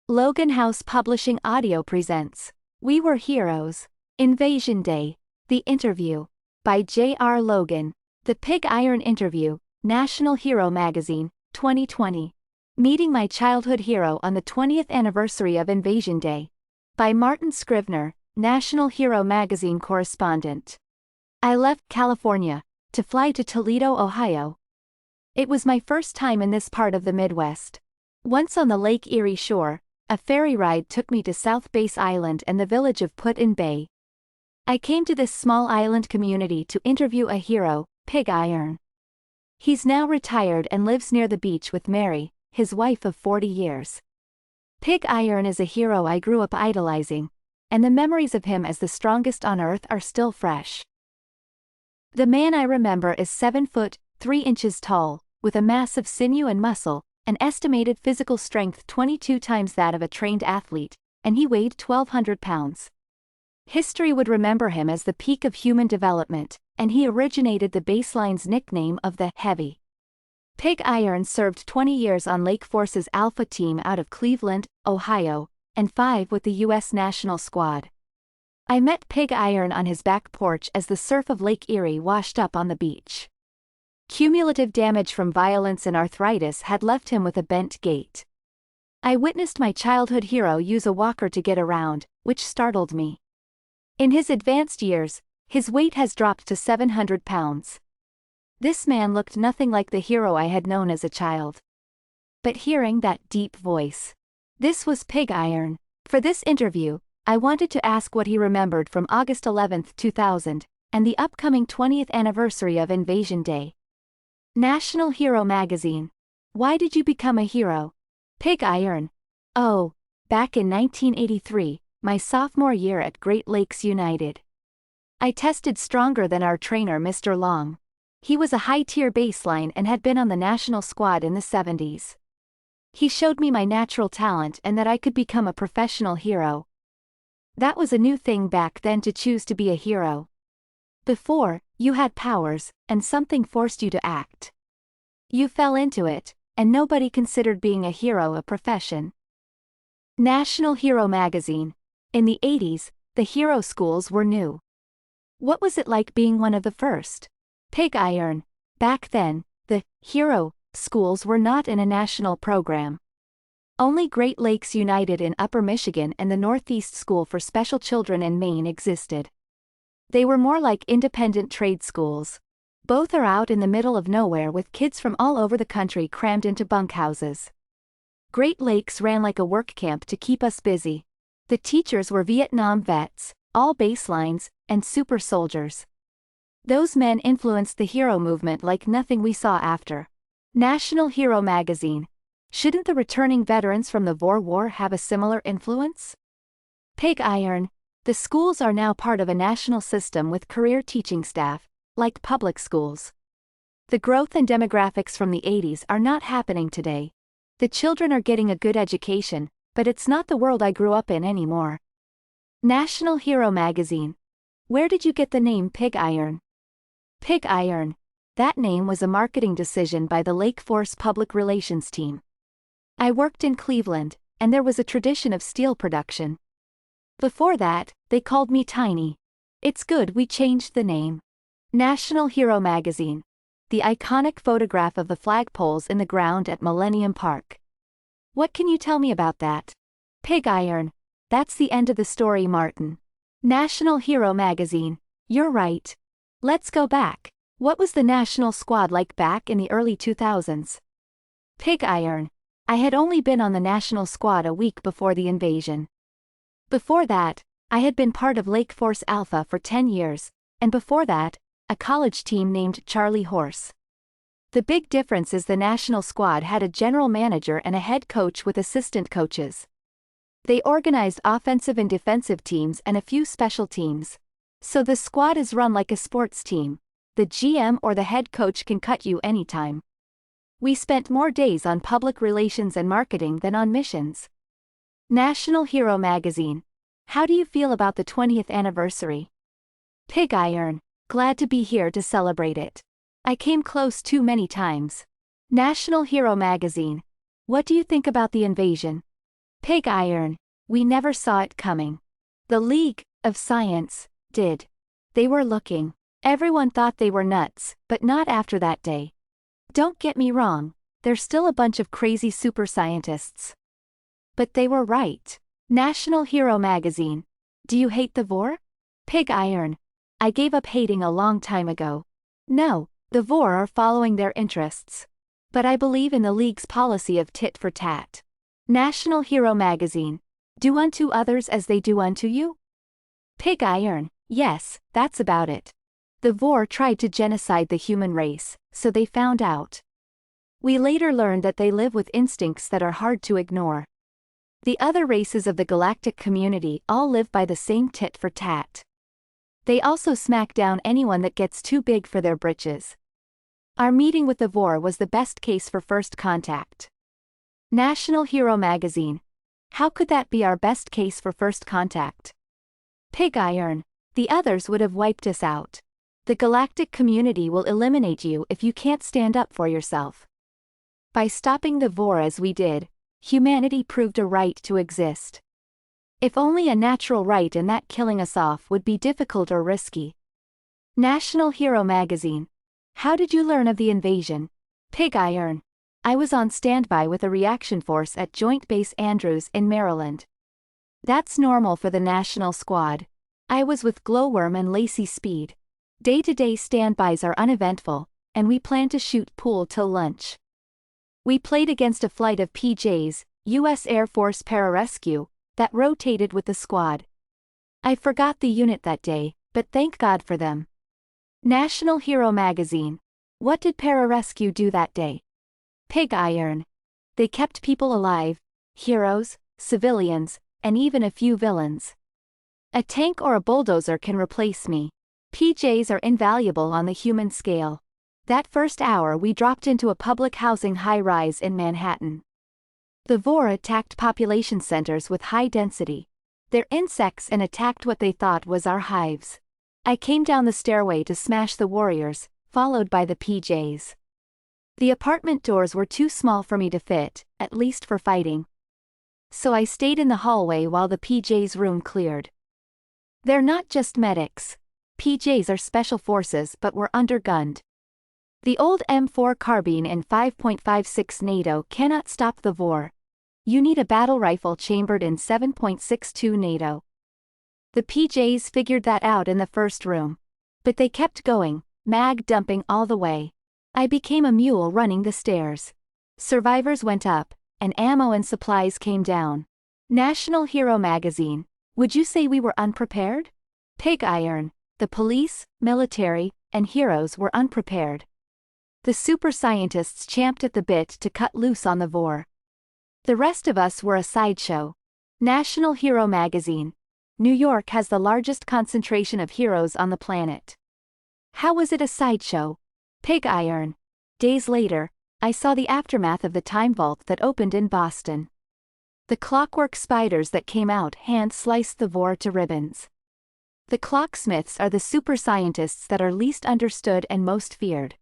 Logan House Publishing Audio presents We Were Heroes. Invasion Day. The Interview. By J.R. Logan. The Pig Iron Interview. National Hero Magazine, 2020. Meeting my childhood hero on the 20th anniversary of Invasion Day. By Martin Scrivener, National Hero Magazine correspondent. I left California to fly to Toledo, Ohio. It was my first time in this part of the Midwest. Once on the Lake Erie shore, a ferry ride took me to South Base Island and the village of Put-in Bay. I came to this small island community to interview a hero, Pig Iron. He's now retired and lives near the beach with Mary, his wife of 40 years. Pig Iron is a hero I grew up idolizing, and the memories of him as the strongest on earth are still fresh. The man I remember is 7 foot, 3 inches tall, with a mass of sinew and muscle, an estimated physical strength 22 times that of a trained athlete, and he weighed 1,200 pounds. History would remember him as the peak of human development, and he originated the baseline's nickname of the Heavy. Pig Iron served 20 years on Lake Force's Alpha team out of Cleveland, Ohio, and 5 with the U.S. national squad. I met Pig Iron on his back porch as the surf of Lake Erie washed up on the beach. Cumulative damage from violence and arthritis had left him with a bent gait. I witnessed my childhood hero use a walker to get around, which startled me. In his advanced years, his weight has dropped to 700 pounds. This man looked nothing like the hero I had known as a child. But hearing that deep voice. This was Pig Iron. For this interview, I wanted to ask what he remembered from August 11, 2000, and the upcoming 20th anniversary of Invasion Day. National Hero Magazine. Why did you become a hero? Pig Iron. Oh, back in 1983, my sophomore year at Great Lakes United. I tested stronger than our trainer Mr. Long. He was a high-tier baseline and had been on the national squad in the 70s. He showed me my natural talent and that I could become a professional hero. That was a new thing back then to choose to be a hero. Before, you had powers, and something forced you to act. You fell into it, and nobody considered being a hero a profession. National Hero Magazine. In the 80s, the hero schools were new. What was it like being one of the first? Pig Iron. Back then, the hero schools were not in a national program. Only Great Lakes United in Upper Michigan and the Northeast School for Special Children in Maine existed. They were more like independent trade schools. Both are out in the middle of nowhere with kids from all over the country crammed into bunkhouses. Great Lakes ran like a work camp to keep us busy. The teachers were Vietnam vets, all baselines, and super soldiers. Those men influenced the hero movement like nothing we saw after. National Hero Magazine. Shouldn't the returning veterans from the Boer War have a similar influence? Pig Iron. The schools are now part of a national system with career teaching staff, like public schools. The growth and demographics from the 80s are not happening today. The children are getting a good education, but it's not the world I grew up in anymore. National Hero Magazine. Where did you get the name Pig Iron? Pig Iron. That name was a marketing decision by the Lake Force public relations team. I worked in Cleveland, and there was a tradition of steel production. Before that, they called me Tiny. It's good we changed the name. National Hero Magazine. The iconic photograph of the flagpoles in the ground at Millennium Park. What can you tell me about that? Pig Iron. That's the end of the story, Martin. National Hero Magazine. You're right. Let's go back. What was the national squad like back in the early 2000s? Pig Iron. I had only been on the national squad a week before the invasion. Before that, I had been part of Lake Force Alpha for 10 years, and before that, a college team named Charlie Horse. The big difference is the national squad had a general manager and a head coach with assistant coaches. They organized offensive and defensive teams and a few special teams. So the squad is run like a sports team. The GM or the head coach can cut you anytime. We spent more days on public relations and marketing than on missions. National Hero Magazine. How do you feel about the 20th anniversary? Pig Iron. Glad to be here to celebrate it. I came close too many times. National Hero Magazine. What do you think about the invasion? Pig iron. We never saw it coming. The League of Science did. They were looking. Everyone thought they were nuts, but not after that day. Don't get me wrong, they're still a bunch of crazy super scientists. But they were right. National Hero Magazine. Do you hate the Vor? Pig iron. I gave up hating a long time ago. No, the Vor are following their interests. But I believe in the League's policy of tit for tat. National Hero Magazine. Do unto others as they do unto you? Pig iron. Yes, that's about it. The Vor tried to genocide the human race, so they found out. We later learned that they live with instincts that are hard to ignore. The other races of the galactic community all live by the same tit for tat. They also smack down anyone that gets too big for their britches. Our meeting with the Vor was the best case for first contact. National Hero Magazine. How could that be our best case for first contact? Pig iron. The others would have wiped us out. The galactic community will eliminate you if you can't stand up for yourself. By stopping the Vor as we did, humanity proved a right to exist. If only a natural right, and that killing us off would be difficult or risky. National Hero Magazine. How did you learn of the invasion? Pig iron. I was on standby with a reaction force at Joint Base Andrews in Maryland. That's normal for the National Squad. I was with Glowworm and Lacey Speed. Day-to-day standbys are uneventful, and we plan to shoot pool till lunch. We played against a flight of PJs, U.S. Air Force Pararescue, that rotated with the squad. I forgot the unit that day, but thank God for them. National Hero Magazine. What did Pararescue do that day? Pig iron. They kept people alive, heroes, civilians, and even a few villains. A tank or a bulldozer can replace me. PJs are invaluable on the human scale. That first hour we dropped into a public housing high-rise in Manhattan. The Vor attacked population centers with high density. They're insects and attacked what they thought was our hives. I came down the stairway to smash the warriors, followed by the PJs. The apartment doors were too small for me to fit, at least for fighting. So I stayed in the hallway while the PJs' room cleared. They're not just medics. PJs are special forces, but we're undergunned. The old M4 carbine and 5.56 NATO cannot stop the Vor. You need a battle rifle chambered in 7.62 NATO. The PJs figured that out in the first room. But they kept going, mag dumping all the way. I became a mule running the stairs. Survivors went up, and ammo and supplies came down. National Hero Magazine. Would you say we were unprepared? Pig iron. The police, military, and heroes were unprepared. The super scientists champed at the bit to cut loose on the Vor. The rest of us were a sideshow. National Hero Magazine. New York has the largest concentration of heroes on the planet. How was it a sideshow? Pig iron. Days later, I saw the aftermath of the time vault that opened in Boston. The clockwork spiders that came out hand-sliced the Vor to ribbons. The clocksmiths are the super scientists that are least understood and most feared.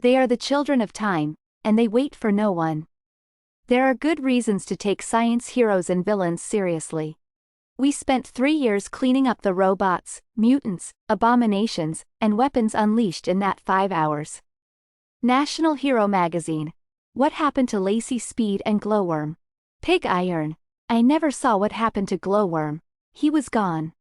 They are the children of time, and they wait for no one. There are good reasons to take science heroes and villains seriously. We spent 3 years cleaning up the robots, mutants, abominations, and weapons unleashed in that 5 hours. National Hero Magazine. What happened to Lacey Speed and Glowworm? Pig iron. I never saw what happened to Glowworm. He was gone.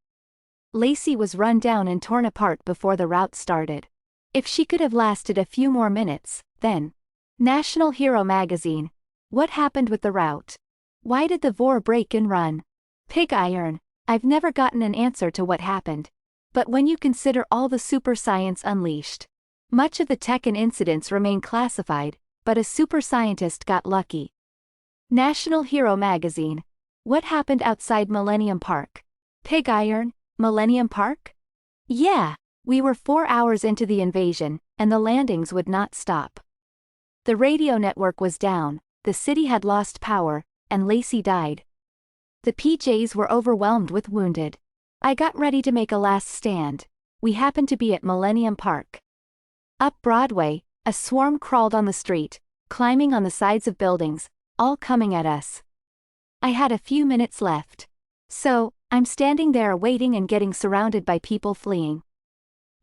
Lacey was run down and torn apart before the rout started. If she could have lasted a few more minutes, then. National Hero Magazine. What happened with the rout? Why did the Vor break and run? Pig iron. I've never gotten an answer to what happened. But when you consider all the super science unleashed, much of the tech and incidents remain classified, but a super scientist got lucky. National Hero Magazine. What happened outside Millennium Park? Pig iron. Millennium Park? Yeah, we were 4 hours into the invasion, and the landings would not stop. The radio network was down, the city had lost power, and Lacey died. The PJs were overwhelmed with wounded. I got ready to make a last stand. We happened to be at Millennium Park. Up Broadway, a swarm crawled on the street, climbing on the sides of buildings, all coming at us. I had a few minutes left. So, I'm standing there waiting and getting surrounded by people fleeing.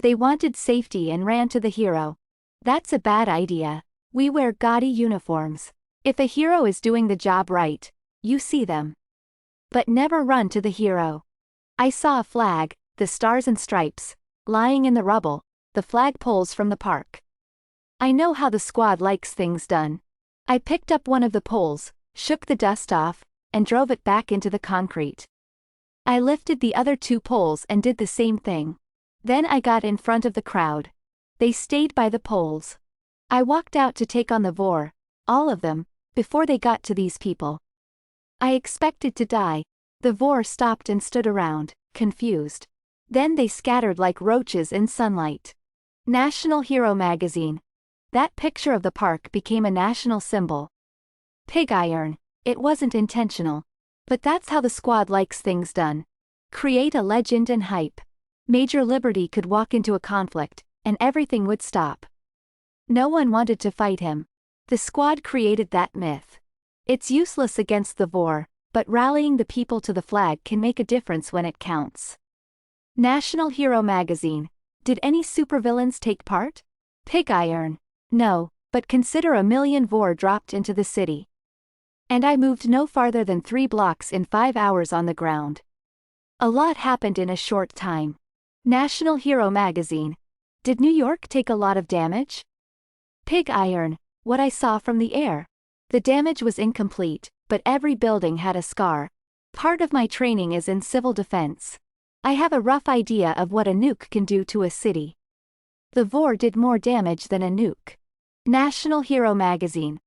They wanted safety and ran to the hero. That's a bad idea. We wear gaudy uniforms. If a hero is doing the job right, you see them. But never run to the hero. I saw a flag, the stars and stripes, lying in the rubble, the flagpoles from the park. I know how the squad likes things done. I picked up one of the poles, shook the dust off, and drove it back into the concrete. I lifted the other 2 poles and did the same thing. Then I got in front of the crowd. They stayed by the poles. I walked out to take on the vor, all of them, before they got to these people. I expected to die. The vor stopped and stood around, confused. Then they scattered like roaches in sunlight. National Hero Magazine. That picture of the park became a national symbol. Pig iron. It wasn't intentional. But that's how the squad likes things done. Create a legend and hype. Major Liberty could walk into a conflict, and everything would stop. No one wanted to fight him. The squad created that myth. It's useless against the vor, but rallying the people to the flag can make a difference when it counts. National Hero Magazine. Did any supervillains take part? Pig iron. No, but consider 1 million vor dropped into the city. And I moved no farther than 3 blocks in 5 hours on the ground. A lot happened in a short time. National Hero Magazine. Did New York take a lot of damage? Pig iron. What I saw from the air. The damage was incomplete, but every building had a scar. Part of my training is in civil defense. I have a rough idea of what a nuke can do to a city. The vor did more damage than a nuke. National Hero Magazine.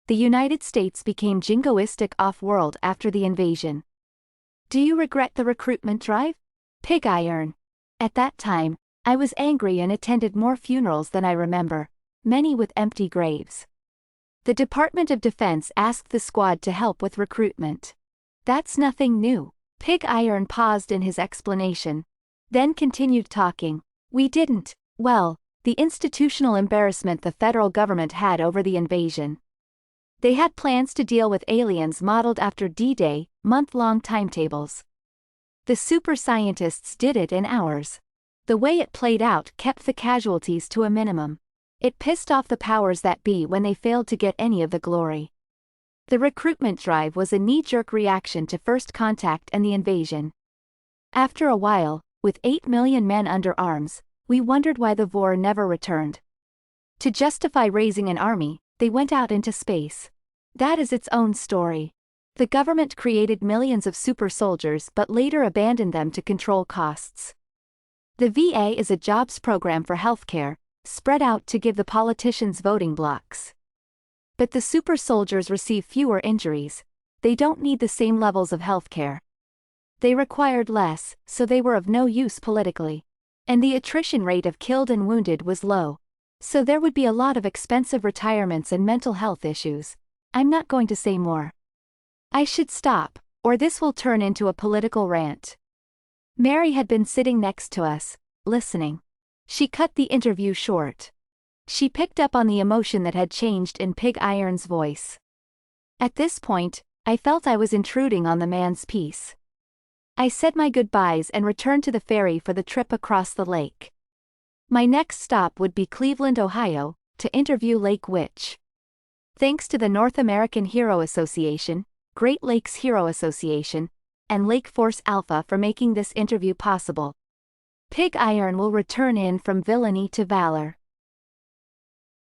The United States became jingoistic off-world after the invasion. Do you regret the recruitment drive? Pig iron. At that time, I was angry and attended more funerals than I remember, many with empty graves. The Department of Defense asked the squad to help with recruitment. That's nothing new. Pig iron paused in his explanation, then continued talking. We didn't. Well, the institutional embarrassment the federal government had over the invasion. They had plans to deal with aliens modeled after D-Day, month-long timetables. The super scientists did it in hours. The way it played out kept the casualties to a minimum. It pissed off the powers that be when they failed to get any of the glory. The recruitment drive was a knee-jerk reaction to first contact and the invasion. After a while, with 8 million men under arms, we wondered why the vor never returned. To justify raising an army, they went out into space. That is its own story. The government created millions of super soldiers but later abandoned them to control costs. The VA is a jobs program for healthcare, spread out to give the politicians voting blocks. But the super soldiers receive fewer injuries. They don't need the same levels of healthcare. They required less, so they were of no use politically. And the attrition rate of killed and wounded was low. So there would be a lot of expensive retirements and mental health issues. I'm not going to say more. I should stop, or this will turn into a political rant. Mary had been sitting next to us, listening. She cut the interview short. She picked up on the emotion that had changed in Pig Iron's voice. At this point, I felt I was intruding on the man's peace. I said my goodbyes and returned to the ferry for the trip across the lake. My next stop would be Cleveland, Ohio, to interview Lake Witch. Thanks to the North American Hero Association, Great Lakes Hero Association, and Lake Force Alpha for making this interview possible. Pig Iron will return in from villainy to valor.